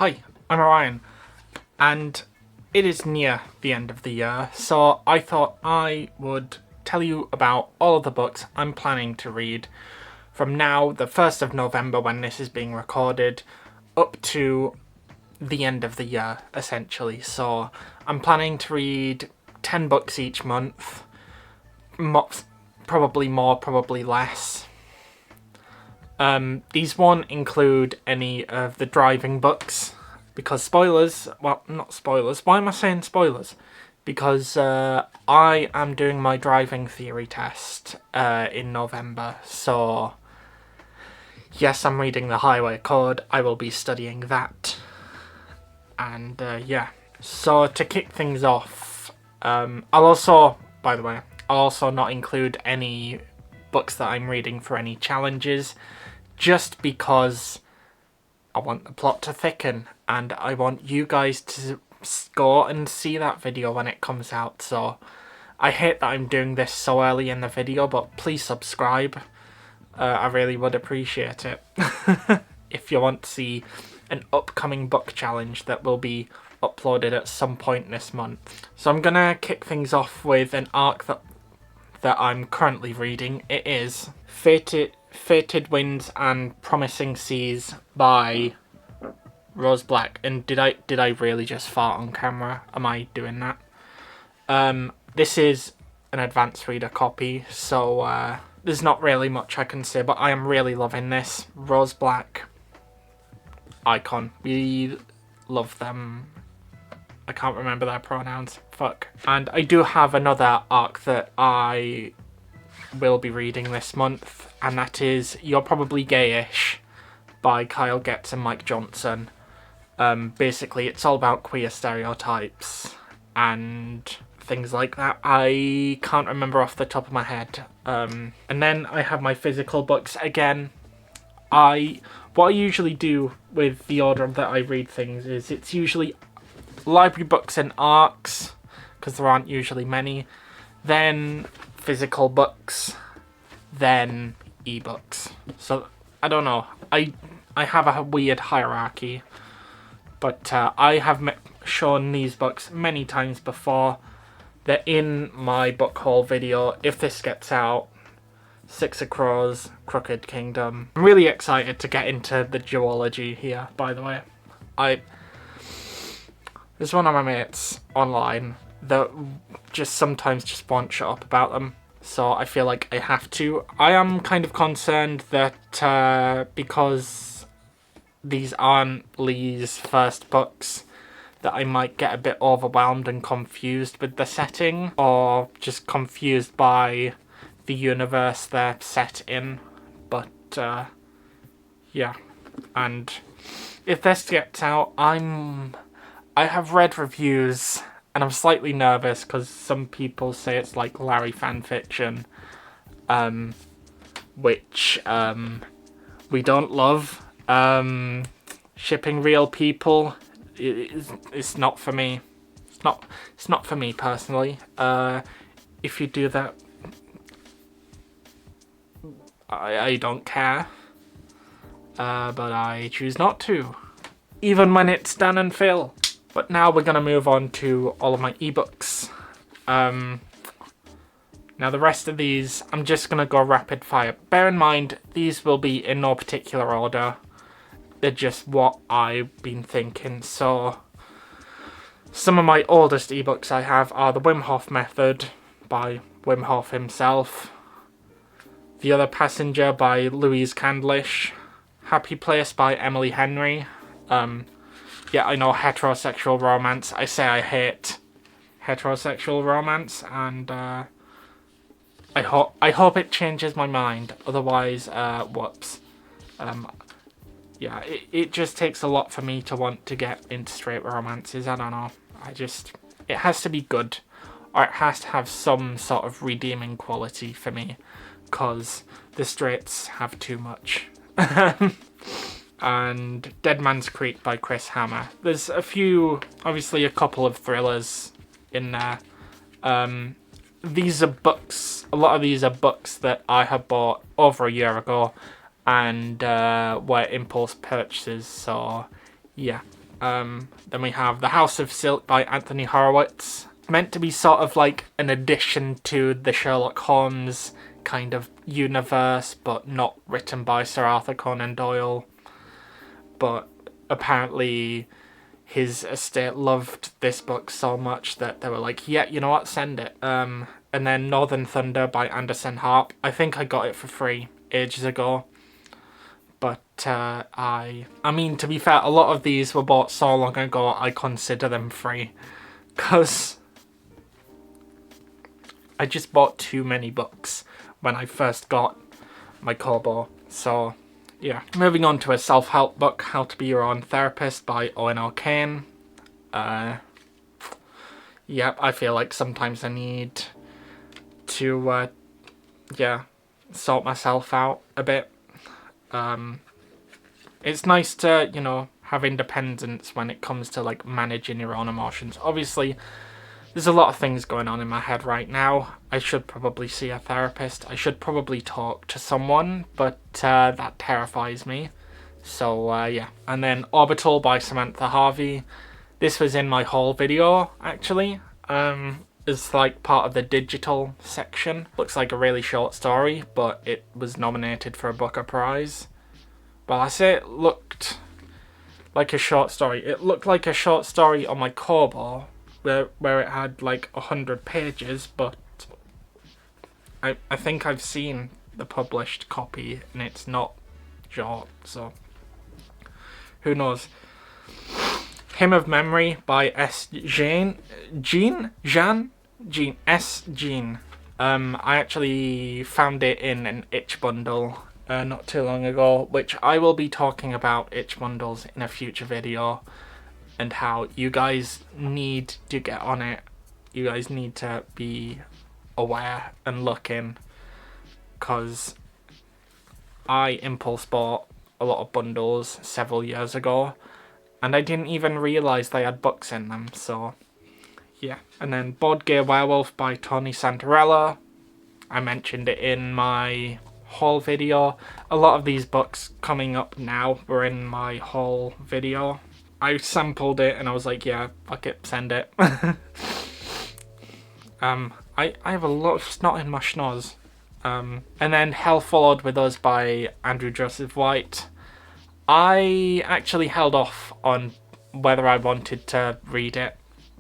Hi, I'm Orion, and it is near the end of the year, so I thought I would tell you about all of the books I'm planning to read from now, the 1st of November when this is being recorded, up to the end of the year, essentially. So I'm planning to read 10 books each month, probably more, probably less. These won't include any of the driving books, because spoilers, well, not spoilers, why am I saying spoilers? Because I am doing my driving theory test in November, so yes, I'm reading the highway code, I will be studying that, and yeah. So to kick things off, I'll also not include any books that I'm reading for any challenges, just because I want the plot to thicken and I want you guys to go and see that video when it comes out. So I hate that I'm doing this so early in the video, but please subscribe. I really would appreciate it if you want to see an upcoming book challenge that will be uploaded at some point this month. So I'm gonna kick things off with an arc that I'm currently reading. It is Fated Winds and Promising Seas by Rose Black. And did I really just fart on camera? Am I doing that? This is an advanced reader copy, so there's not really much I can say, but I am really loving this. Rose Black, icon. We love them. I can't remember their pronouns. Fuck. And I do have another arc that I will be reading this month, and that is You're Probably Gayish by Kyle Getz and Mike Johnson. Basically, it's all about queer stereotypes and things like that. I can't remember off the top of my head. And then I have my physical books again. What I usually do with the order that I read things is it's usually library books and arcs, because there aren't usually many, then physical books, then ebooks. So I don't know, I have a weird hierarchy, but I have shown these books many times before. They're in my book haul video if this gets out. Six of Crows, Crooked Kingdom. I'm really excited to get into the duology here, by the way. There's one of my mates online that sometimes just won't shut up about them, so I feel like I have to. I am kind of concerned that because these aren't Lee's first books, that I might get a bit overwhelmed and confused with the setting, or just confused by the universe they're set in. But yeah, and if this gets out, I have read reviews and I'm slightly nervous because some people say it's like Larry fanfiction, which we don't love. Shipping real people, it's not for me. It's not for me personally. If you do that, I don't care. But I choose not to, even when it's Dan and Phil. But now we're going to move on to all of my ebooks. Now the rest of these, I'm just going to go rapid fire. Bear in mind, these will be in no particular order. They're just what I've been thinking. So some of my oldest ebooks I have are The Wim Hof Method by Wim Hof himself. The Other Passenger by Louise Candlish. Happy Place by Emily Henry. Yeah, I know, heterosexual romance. I say I hate heterosexual romance, and I hope it changes my mind. Otherwise, whoops. Yeah, it just takes a lot for me to want to get into straight romances. I don't know. It has to be good, or it has to have some sort of redeeming quality for me, because the straights have too much. And Dead Man's Creek by Chris Hammer. There's obviously a couple of thrillers in there. These are books, a lot of these are books that I have bought over a year ago and were impulse purchases, so yeah. Then we have The House of Silk by Anthony Horowitz. Meant to be sort of like an addition to the Sherlock Holmes kind of universe, but not written by Sir Arthur Conan Doyle. But apparently his estate loved this book so much that they were like, yeah, you know what, send it. And then Northern Thunder by Anderson Harp. I think I got it for free ages ago. But I mean, to be fair, a lot of these were bought so long ago, I consider them free. Because I just bought too many books when I first got my Kobo. So, yeah. Moving on to a self-help book, How to Be Your Own Therapist by Owen O'Kane. Yep, I feel like sometimes I need to, sort myself out a bit. It's nice to, you know, have independence when it comes to, like, managing your own emotions. Obviously, there's a lot of things going on in my head right now. I should probably see a therapist. I should probably talk to someone, but that terrifies me. So, yeah. And then Orbital by Samantha Harvey. This was in my haul video, actually. It's like part of the digital section. Looks like a really short story, but it was nominated for a Booker Prize. Well, I say it looked like a short story. It looked like a short story on my Kobo, where it had like 100 pages, but I think I've seen the published copy and it's not short, so who knows. Hymn of Memory by S. Jean. I actually found it in an itch bundle not too long ago, which I will be talking about itch bundles in a future video and how you guys need to get on it. You guys need to be aware and looking, because I impulse bought a lot of bundles several years ago and I didn't even realise they had books in them, so yeah. And then Board Game Werewolf by Tony Santarella. I mentioned it in my haul video. A lot of these books coming up now were in my haul video. I sampled it and I was like, yeah, fuck it, send it. I have a lot of snot in my schnoz. And then Hell Followed With Us by Andrew Joseph White. I actually held off on whether I wanted to read it,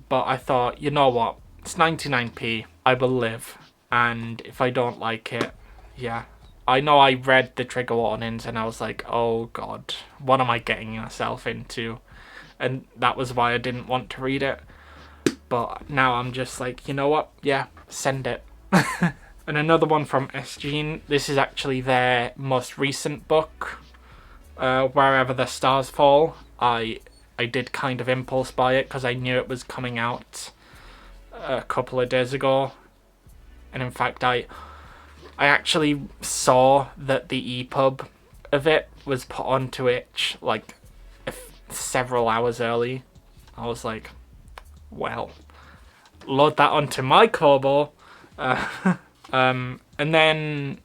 but I thought, you know what, it's 99p, I will live, and if I don't like it, yeah. I know I read the trigger warnings and I was like, oh god, what am I getting myself into? And that was why I didn't want to read it. But now I'm just like, you know what? Yeah, send it. And another one from S. Jean. This is actually their most recent book, Wherever the Stars Fall. I did kind of impulse buy it because I knew it was coming out a couple of days ago. And in fact, I actually saw that the EPUB of it was put onto itch like several hours early. I was like, well, load that onto my Kobo. And then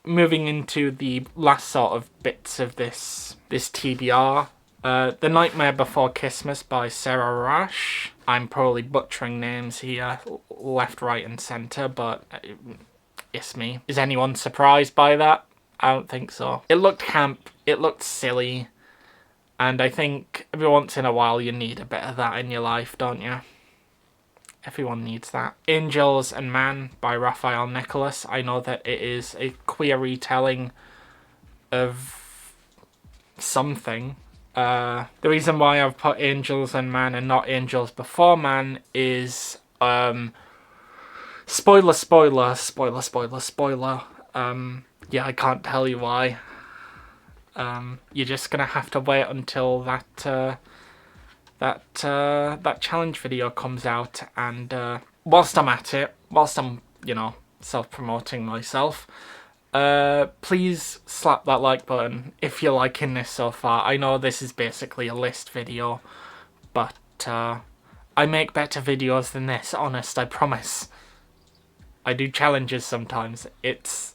moving into the last sort of bits of this TBR, The Nightmare Before Christmas by Sarah Rash. I'm probably butchering names here left, right and centre, but it's me. Is anyone surprised by that? I don't think so. It looked camp, it looked silly, and I think every once in a while you need a bit of that in your life, don't you? Everyone needs that. Angels and Man by Raphael Nicholas. I know that it is a queer retelling of something. The reason why I've put Angels and Man and not Angels Before Man is spoiler. Yeah, I can't tell you why. You're just gonna have to wait until that challenge video comes out, and whilst I'm at it, whilst I'm, you know, self-promoting myself, please slap that like button if you're liking this so far. I know this is basically a list video, but I make better videos than this, honest, I promise. I do challenges sometimes. It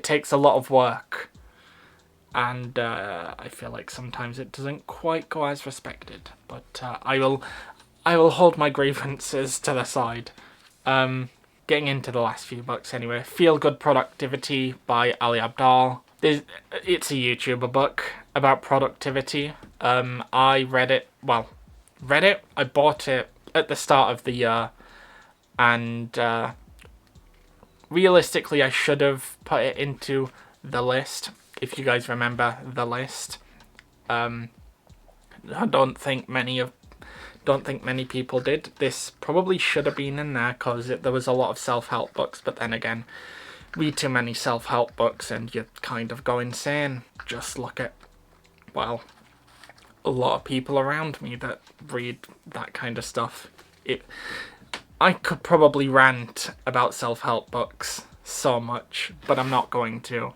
takes a lot of work, and I feel like sometimes it doesn't quite go as respected. But I will hold my grievances to the side. Getting into the last few books anyway. Feel Good Productivity by Ali Abdaal. It's a YouTuber book about productivity. I read it. I bought it at the start of the year, and realistically, I should have put it into the list. If you guys remember the list, I don't think many people did. This probably should have been in there because there was a lot of self-help books, but then again, read too many self-help books and you kind of go insane. Just look at, well, a lot of people around me that read that kind of stuff. I could probably rant about self-help books so much, but I'm not going to.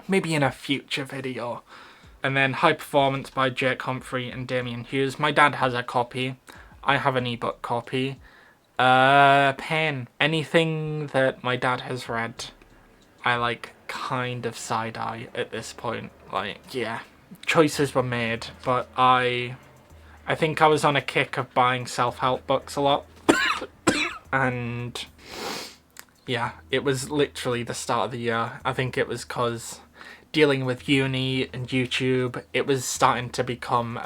Maybe in a future video. And then High Performance by Jake Humphrey and Damian Hughes. My dad has a copy. I have an ebook copy. Pain. Anything that my dad has read, I like kind of side-eye at this point. Like, yeah, choices were made, but I think I was on a kick of buying self-help books a lot. And yeah, it was literally the start of the year. I think it was because dealing with uni and YouTube, it was starting to become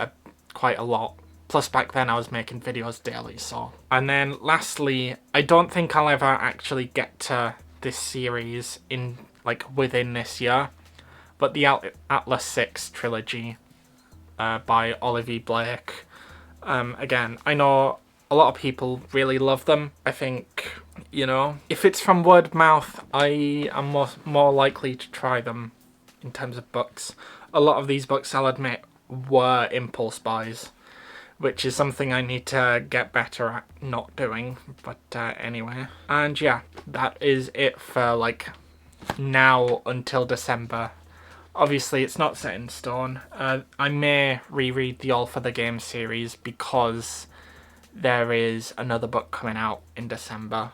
quite a lot. Plus back then I was making videos daily, so. And then lastly, I don't think I'll ever actually get to this series within this year, but the Atlas 6 trilogy by Oliver Blake. Again, I know a lot of people really love them. I think, if it's from word of mouth, I am more likely to try them in terms of books. A lot of these books, I'll admit, were impulse buys, which is something I need to get better at not doing. But anyway. And yeah, that is it for now until December. Obviously, it's not set in stone. I may reread the All for the Game series because there is another book coming out in December,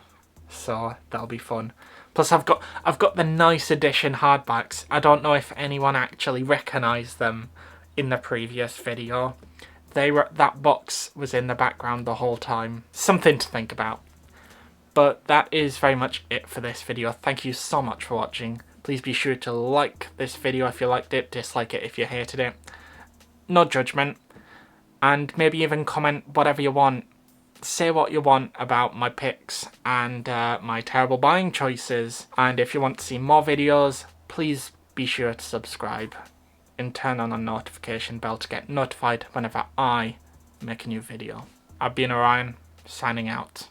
so that'll be fun. Plus, I've got the nice edition hardbacks. I don't know if anyone actually recognised them in the previous video. That box was in the background the whole time. Something to think about. But that is very much it for this video. Thank you so much for watching. Please be sure to like this video if you liked it, dislike it if you hated it. No judgment. And maybe even comment whatever you want. Say what you want about my picks and my terrible buying choices. And if you want to see more videos, please be sure to subscribe and turn on the notification bell to get notified whenever I make a new video. I've been Orion, signing out.